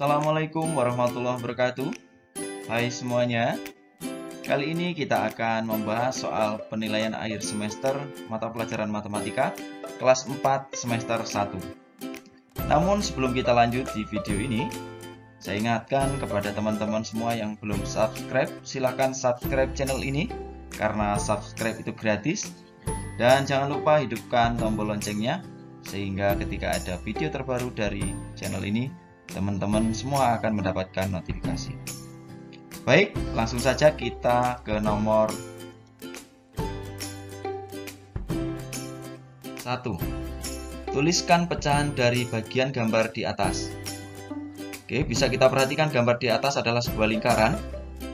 Assalamualaikum warahmatullahi wabarakatuh. Hai semuanya. Kali ini kita akan membahas soal penilaian akhir semester mata pelajaran matematika kelas 4 semester 1. Namun sebelum kita lanjut di video ini, saya ingatkan kepada teman-teman semua yang belum subscribe, silahkan subscribe channel ini karena subscribe itu gratis. Dan jangan lupa hidupkan tombol loncengnya sehingga ketika ada video terbaru dari channel ini, teman-teman semua akan mendapatkan notifikasi. Baik, langsung saja kita ke nomor 1. Tuliskan pecahan dari bagian gambar di atas. Oke, bisa kita perhatikan gambar di atas adalah sebuah lingkaran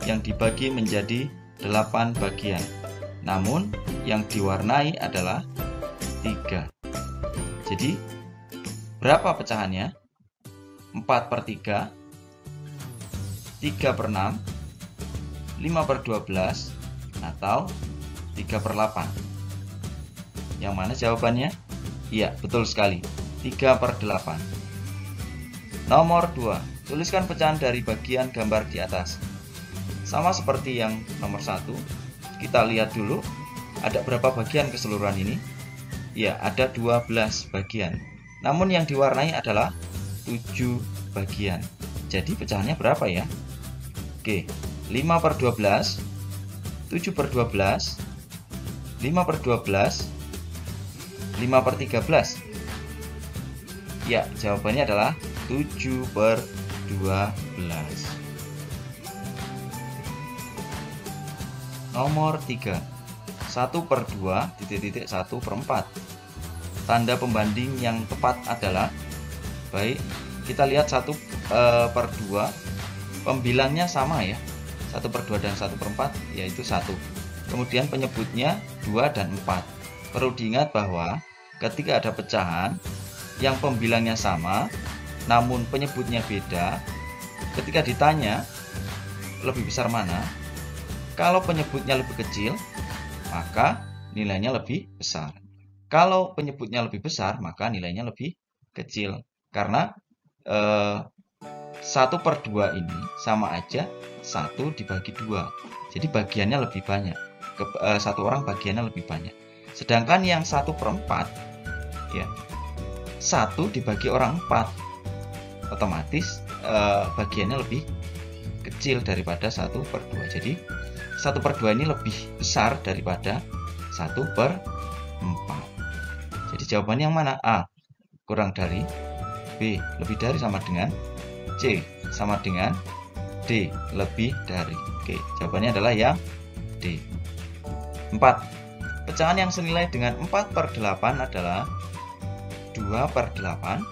yang dibagi menjadi 8 bagian. Namun, yang diwarnai adalah 3. Jadi, berapa pecahannya? 4/3, 3/6, 5/12, atau 3/8. Yang mana jawabannya? Iya, betul sekali, 3/8. Nomor 2, tuliskan pecahan dari bagian gambar di atas. Sama seperti yang nomor 1, kita lihat dulu ada berapa bagian keseluruhan ini. Ya, ada 12 bagian. Namun yang diwarnai adalah 7 bagian. Jadi pecahannya berapa ya? Oke, 5/12, 7/12, 5/12, 5/13. Ya, jawabannya adalah 7/12. Nomor 3, 1/2, 1/4. Tanda pembanding yang tepat adalah, baik, kita lihat 1/2, pembilangnya sama ya, 1/2 dan 1/4 yaitu 1. Kemudian penyebutnya 2 dan 4. Perlu diingat bahwa ketika ada pecahan yang pembilangnya sama namun penyebutnya beda, ketika ditanya lebih besar mana, kalau penyebutnya lebih kecil maka nilainya lebih besar. Kalau penyebutnya lebih besar maka nilainya lebih kecil. Karena 1/2 ini sama aja 1 dibagi 2. Jadi bagiannya lebih banyak. Satu orang bagiannya lebih banyak. Sedangkan yang 1/4 ya, 1 dibagi orang 4. Otomatis bagiannya lebih kecil daripada 1/2. Jadi 1/2 ini lebih besar daripada 1/4. Jadi jawabannya yang mana? A, kurang dari. B, lebih dari sama dengan. C, sama dengan. D, lebih dari. Oke, jawabannya adalah yang D. 4. Pecahan yang senilai dengan 4/8 adalah 2/8,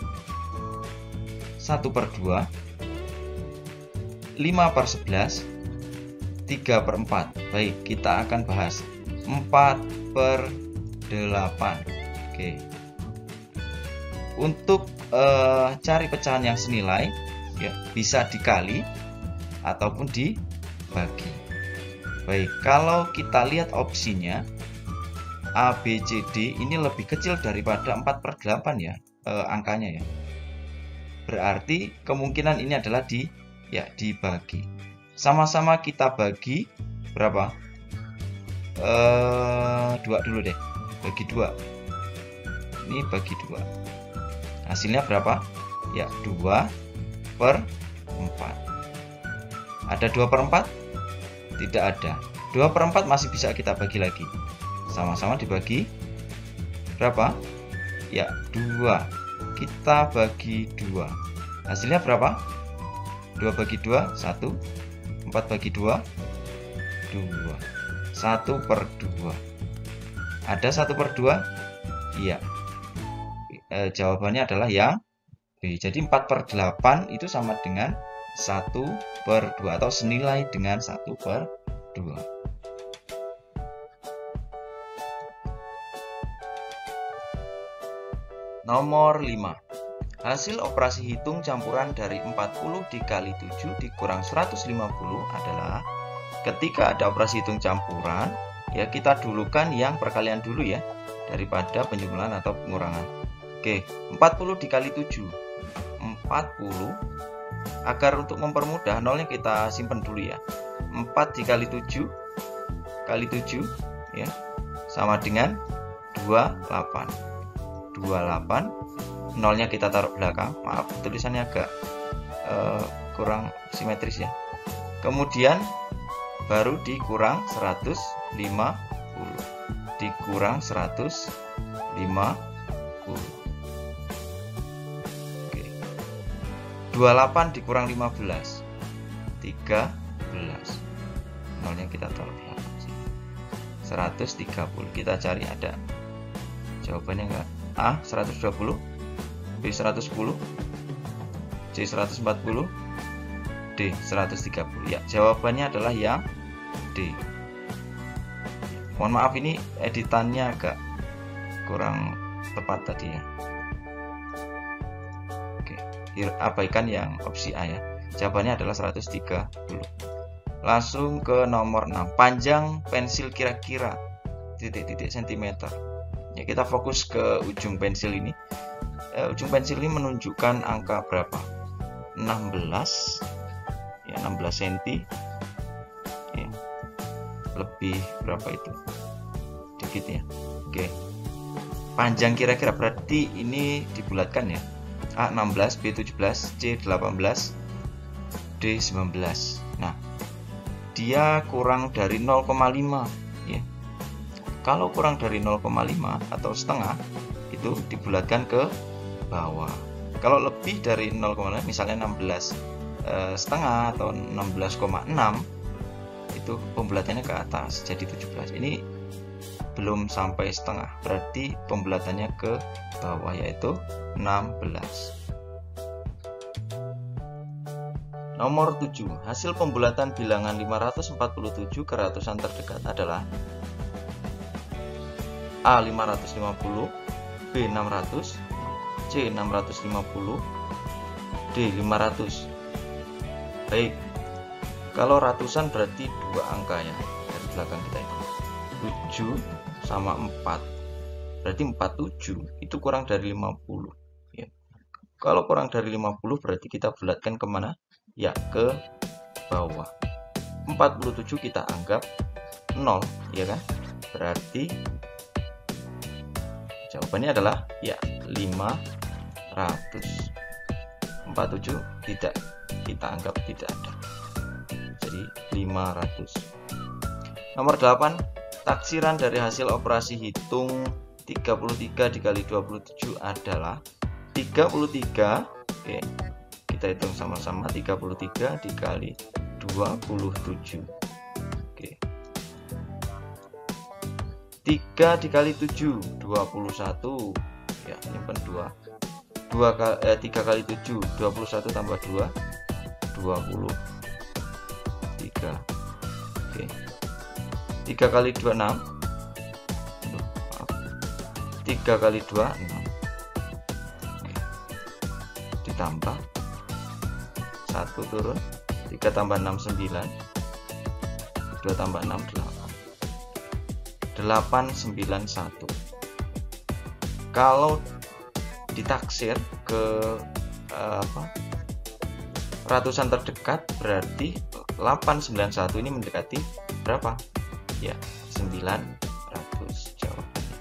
1/2, 5/11, 3/4. Baik, kita akan bahas 4/8. Oke. Untuk cari pecahan yang senilai ya, bisa dikali ataupun dibagi. Baik, kalau kita lihat opsinya A, B, C, D ini lebih kecil daripada 4/8 ya, angkanya ya. Berarti kemungkinan ini adalah dibagi. Sama-sama kita bagi berapa? 2 dulu deh. Bagi 2. Ini bagi 2. Hasilnya berapa? Ya, 2/4. Ada 2/4? Tidak ada. 2/4 masih bisa kita bagi lagi. Sama-sama dibagi berapa? Ya, 2. Kita bagi 2. Hasilnya berapa? 2 bagi 2, 1. 4 bagi 2, 2. 1/2. Ada 1/2? Iya. Jawabannya adalah yang B. Jadi 4/8 itu sama dengan 1/2 atau senilai dengan 1/2. Nomor 5. Hasil operasi hitung campuran dari 40 dikali 7 dikurang 150 adalah, ketika ada operasi hitung campuran, ya kita dulukan yang perkalian dulu ya, daripada penjumlahan atau pengurangan. Oke, 40 dikali 7. 40 agar untuk mempermudah nolnya kita simpan dulu ya. 4 dikali 7 kali 7 ya sama dengan 28. 28, nolnya kita taruh belakang. Maaf, tulisannya agak kurang simetris ya. Kemudian baru dikurang 150. Dikurang 150. Oke. 28 dikurang 15. 13. Nolnya kita taruh belakang. 130. Kita cari ada jawabannya enggak? A 120, B 110, C 140, D 130. Ya, jawabannya adalah yang D. Mohon maaf, ini editannya agak kurang tepat tadi ya. Oke, abaikan yang opsi A ya. Jawabannya adalah 130. Langsung ke nomor 6. Panjang pensil kira-kira titik-titik sentimeter. Ya, kita fokus ke ujung pensil ini. Ujung pensil ini menunjukkan angka berapa? 16 ya, 16 cm ya. Lebih berapa itu? Dikit ya. Oke. Panjang kira-kira berarti ini dibulatkan ya. A 16, B 17, C 18, D 19. Nah, dia kurang dari 0,5 ya. Kalau kurang dari 0,5 atau setengah, itu dibulatkan ke bawah. Kalau lebih dari 0,5, misalnya 16 setengah atau 16,6, itu pembulatannya ke atas jadi 17. Ini belum sampai setengah, berarti pembulatannya ke bawah, yaitu 16. Nomor 7. Hasil pembulatan bilangan 547 ke ratusan terdekat adalah A 550, B 600, C 650, D 500. Baik, kalau ratusan berarti dua angka ya dari belakang kita itu. 7 sama 4, berarti 47 itu kurang dari 50 ya. Kalau kurang dari 50 berarti kita bulatkan kemana? Ya, ke bawah. 47 kita anggap 0 ya kan, berarti jawabannya adalah ya 500. 47 tidak kita anggap tidak ada, jadi 500. Nomor 8. Taksiran dari hasil operasi hitung 33 dikali 27 adalah 33. Oke, kita hitung sama-sama. 33 dikali 27. Oke, 3 dikali 7 21 ya, simpan 3 kali 7 21 tambah 2 23. Oke, 3 kali 2 6. 3 kali 2 6. Oke. Ditambah 1 turun, 3 tambah 6 9, 2 tambah 6 8. 891. Kalau ditaksir ke ratusan terdekat, berarti 891 ini mendekati berapa? Ya, 900 jawabannya.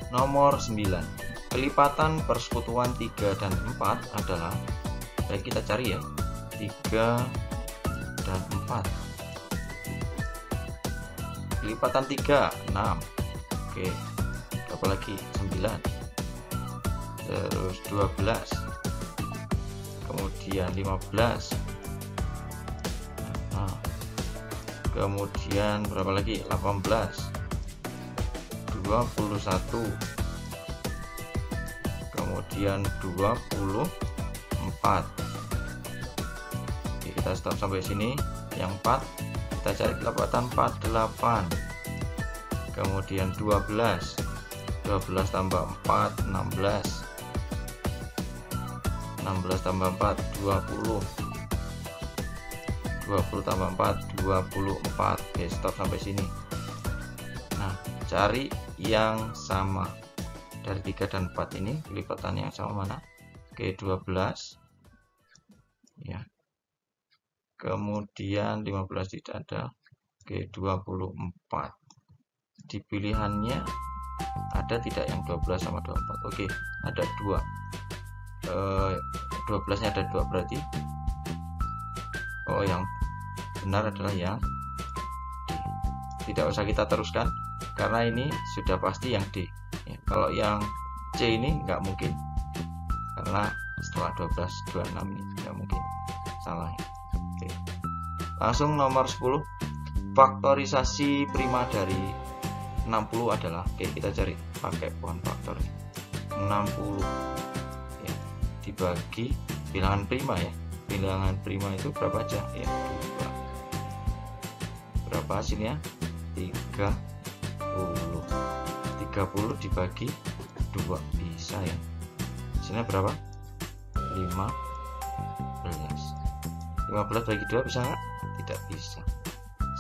Nomor 9. Kelipatan persekutuan 3 dan 4 adalah, baik kita cari ya, 3 dan 4. Kelipatan 3 6. Oke, berapa lagi? 9. Terus 12. Kemudian 15. Kemudian berapa lagi? 18. 21. Kemudian 24. Oke, kita stop sampai sini. Yang 4 kita cari kelipatan 48. Kemudian 12. 12 tambah 4 16. 16 tambah 4 20. 20 tambah 4 24. Oke, stop sampai sini. Nah, cari yang sama dari 3 dan 4 ini lipatan yang sama mana? Oke, 12 ya. Kemudian 15 tidak ada. Oke, 24. Di pilihannya ada tidak yang 12 sama 24? Oke, ada 2. 12-nya ada 2, berarti yang benar adalah yang D. Tidak usah kita teruskan karena ini sudah pasti yang D ya. Kalau yang C ini nggak mungkin karena setelah 12 26 ini nggak mungkin, salah ya. Oke. Langsung nomor 10, faktorisasi prima dari 60 adalah, oke, kita cari pakai pohon faktor 60 ya, dibagi bilangan prima ya. Bilangan prima itu berapa aja ya? 2. Berapa hasilnya? 30. 30 dibagi 2 bisa ya. Hasilnya berapa? 15. 15 bagi 2 bisa nggak? Tidak bisa.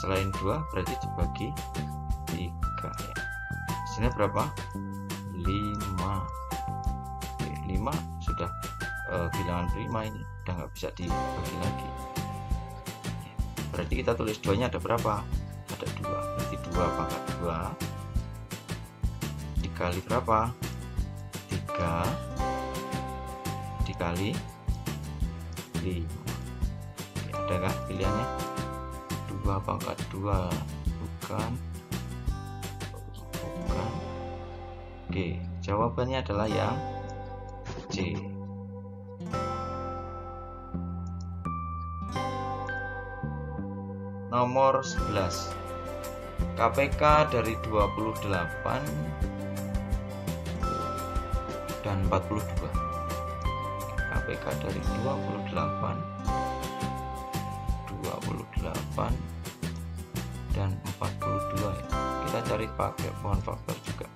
Selain 2 berarti dibagi 3 ya. Hasilnya berapa? 5. Oke, 5 sudah bilangan prima, ini udah nggak bisa dibagi lagi. Berarti kita tulis 2 nya ada berapa? Ada 2. Berarti 2 pangkat 2 dikali berapa? 3 dikali 5. Oke, ada nggak pilihannya? 2 pangkat 2 bukan. Oke, jawabannya adalah yang C. Nomor 11, KPK dari 28 dan 42. KPK dari 28 dan 42 ya. Kita cari pakai pohon faktor juga.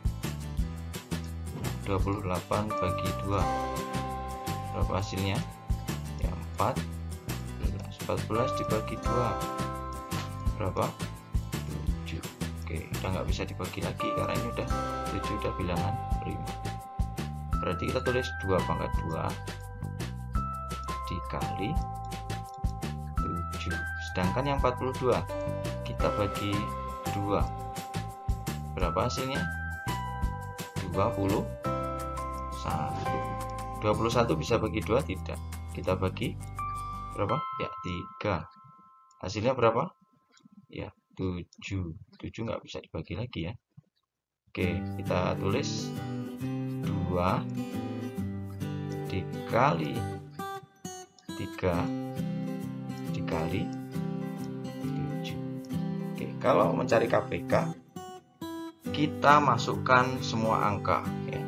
28 bagi 2 berapa hasilnya? Ya, 14. 14 dibagi 2 berapa? 7. Oke, udah nggak bisa dibagi lagi karena ini udah 7 udah bilangan prima. Berarti kita tulis 2 pangkat 2 dikali 7. Sedangkan yang 42 kita bagi 2 berapa hasilnya? 21. 21 bisa bagi 2? Tidak. Kita bagi berapa? Ya, 3. Hasilnya berapa? Ya, 7. 7 nggak bisa dibagi lagi ya. Oke, kita tulis 2 dikali 3 dikali 7. Oke, kalau mencari KPK kita masukkan semua angka ya.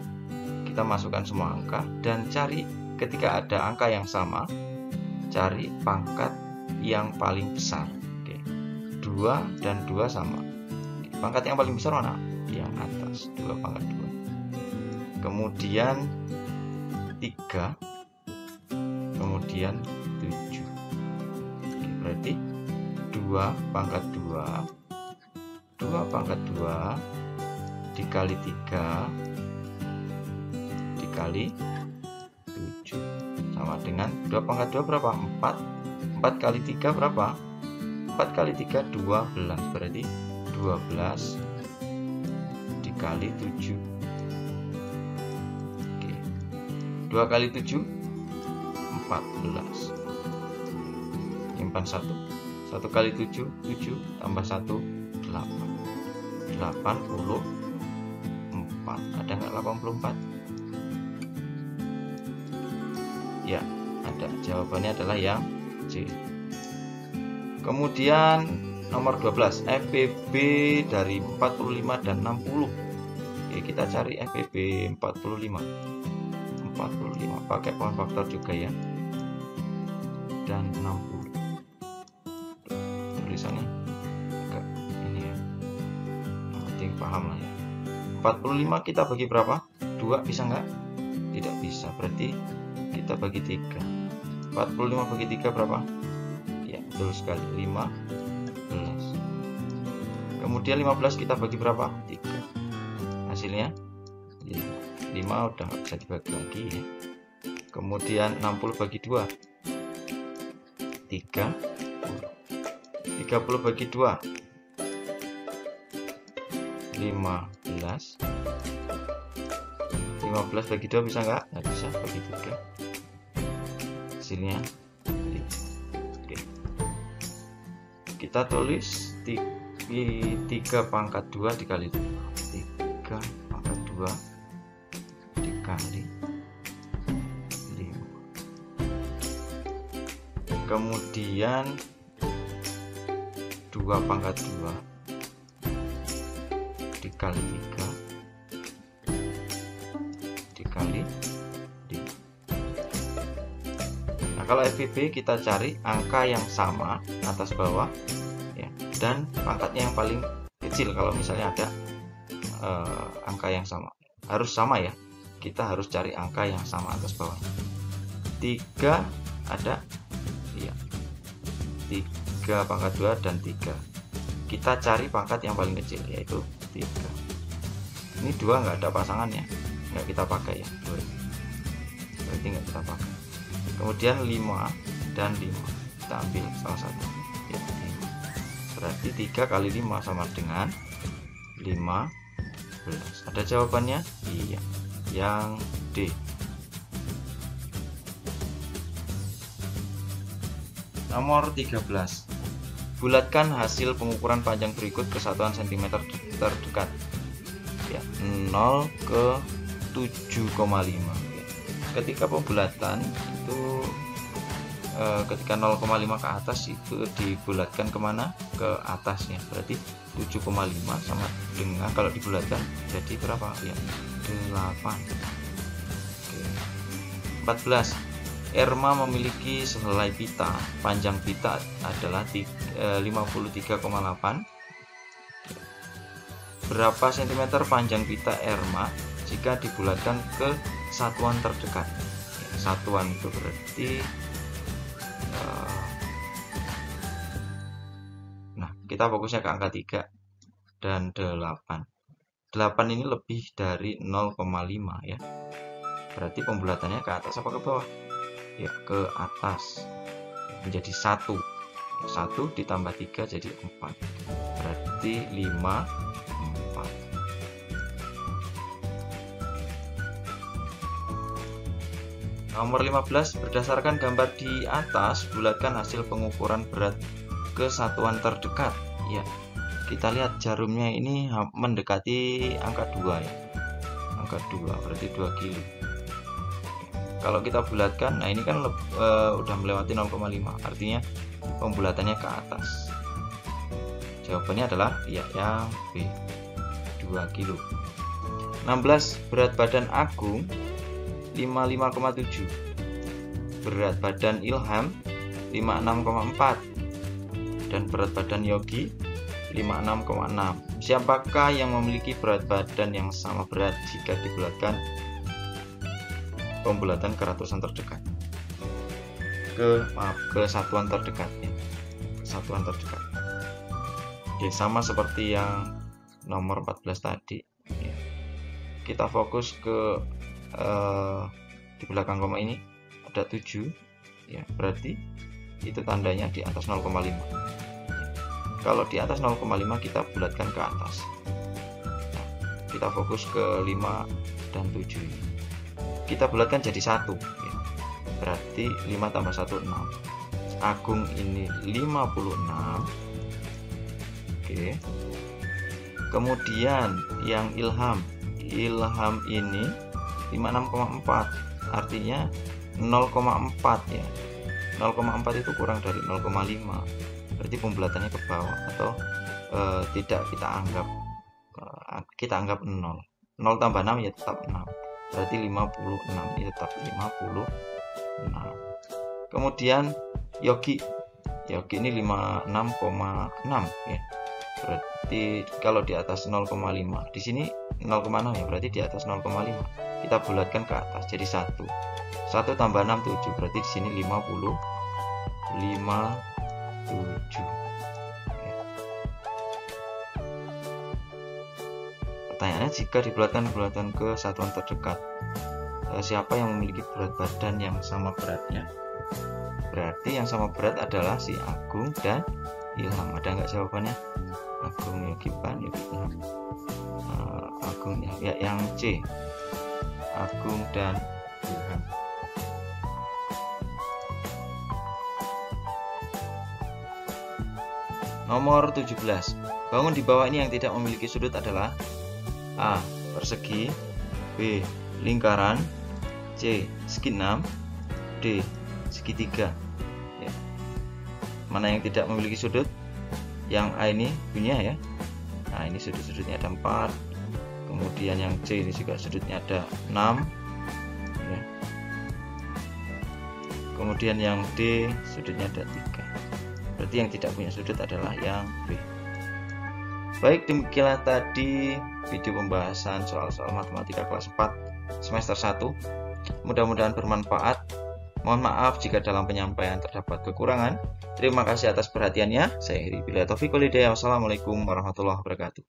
Kita masukkan semua angka dan cari, ketika ada angka yang sama, cari pangkat yang paling besar. 2 dan 2 sama. Pangkat yang paling besar mana? Yang atas, 2 pangkat 2. Kemudian 3. Kemudian 7. Berarti 2 pangkat 2 pangkat 2 dikali 3 dikali 7 sama dengan 2 pangkat 2 berapa? 4. 4 kali 3 berapa? 4 kali 3 12, berarti 12 dikali 7. Oke. 2 kali 7 14. Simpan 1. 1 kali 7 7 tambah 1 8. 84. Ada nggak 84? Ya, ada. Jawabannya adalah yang C. Kemudian nomor 12, FPB dari 45 dan 60. Oke, kita cari FPB 45 pakai pohon faktor juga ya. Dan 60. Tulisannya agak ini ya. Yang penting paham lah ya. 45 kita bagi berapa? 2 bisa nggak? Tidak bisa. Berarti kita bagi 3. 45 bagi 3 berapa? Betul sekali, 15. Kemudian 15 kita bagi berapa? 3. Hasilnya 5. 5 udah nggak bisa dibagi lagi ya. Kemudian 60 bagi 2 30 bagi 2 15 bagi 2 bisa nggak bisa, bagi 3 hasilnya 5. Oke, kita tulis 3 pangkat 2 dikali 5, 3 pangkat 2 dikali 5. Kemudian 2 pangkat 2 dikali 3 dikali 5. Nah, kalau FBB kita cari angka yang sama atas bawah ya, dan pangkatnya yang paling kecil. Kalau misalnya ada angka yang sama, harus sama ya, kita harus cari angka yang sama atas bawah. 3 ada ya, 3 pangkat 2 dan 3. Kita cari pangkat yang paling kecil, yaitu 3. Ini 2 nggak ada pasangannya, nggak kita pakai ya, berarti nggak kita pakai. Kemudian 5 dan 5 kita ambil salah satu ya, 5. Berarti 3 kali 5 sama dengan 15. Ada jawabannya? Iya, yang D. Nomor 13. Bulatkan hasil pengukuran panjang berikut ke satuan cm terdekat ya, 0 ke 7,5 ya. Ketika pembulatan itu ketika 0,5 ke atas itu dibulatkan kemana? Ke atasnya. Berarti 7,5 sama dengan, kalau dibulatkan jadi berapa ya? 8. Oke. 14. Erma memiliki sehelai pita. Panjang pita adalah 53,8. Berapa cm panjang pita Erma jika dibulatkan ke satuan terdekat? Ya, satuan itu berarti nah, kita fokusnya ke angka 3 dan 8. 8 ini lebih dari 0,5 ya. Berarti pembulatannya ke atas apa ke bawah? Ya, ke atas. Menjadi 1. 1 ditambah 3 jadi 4. Berarti 5, 4. Nomor 15, berdasarkan gambar di atas, bulatkan hasil pengukuran berat ke satuan terdekat. Ya, kita lihat jarumnya ini mendekati angka 2 ya. Angka 2 berarti 2 kilo. Kalau kita bulatkan, nah ini kan udah melewati 0,5, artinya pembulatannya ke atas. Jawabannya adalah ya, yang B, 2 kilo. 16, berat badan Agung 55,7, berat badan Ilham 56,4, dan berat badan Yogi 56,6. Siapakah yang memiliki berat badan yang sama berat jika dibulatkan pembulatan ke ratusan terdekat? Ke satuan terdekat ya. Satuan terdekat. Oke, sama seperti yang nomor 14 tadi ya. Kita fokus ke di belakang koma ini ada 7 ya, berarti itu tandanya di atas 0,5 ya. Kalau di atas 0,5 kita bulatkan ke atas. Nah, kita fokus ke 5 dan 7 ini. Kita bulatkan jadi 1 ya. Berarti 5 tambah 1 6. Agung ini 56. Oke. Kemudian yang Ilham ini 56,4, artinya 0,4 ya. 0,4 itu kurang dari 0,5. Berarti pembulatannya ke bawah atau tidak kita anggap 0. 0 tambah 6 ya tetap 6. Berarti 56, ini tetap 56. Kemudian Yogi ini 56,6 ya. Berarti kalau di atas 0,5, di sini 0,6 ya, berarti di atas 0,5. Kita bulatkan ke atas jadi 1. 1 tambah 6 7, berarti di sini 57. Pertanyaannya, jika dibulatkan ke satuan terdekat, siapa yang memiliki berat badan yang sama beratnya? Berarti yang sama berat adalah si Agung dan Ilham. Ada nggak jawabannya? Agung, Yogipan, Ilham. Agung ya, yang C. Agung dan Ilham. Nomor 17. Bangun di bawah ini yang tidak memiliki sudut adalah A. Persegi, B. Lingkaran, C. Segi 6, D. Segitiga. Ya. Mana yang tidak memiliki sudut? Yang A ini punya ya. Nah, ini sudut-sudutnya ada 4. Kemudian yang C ini juga sudutnya ada 6 ya. Kemudian yang D sudutnya ada 3. Berarti yang tidak punya sudut adalah yang B. Baik, demikianlah tadi video pembahasan soal-soal matematika kelas 4 semester 1. Mudah-mudahan bermanfaat. Mohon maaf jika dalam penyampaian terdapat kekurangan. Terima kasih atas perhatiannya. Saya Heri Bila Taufiq Walhidayah. Wassalamualaikum warahmatullahi wabarakatuh.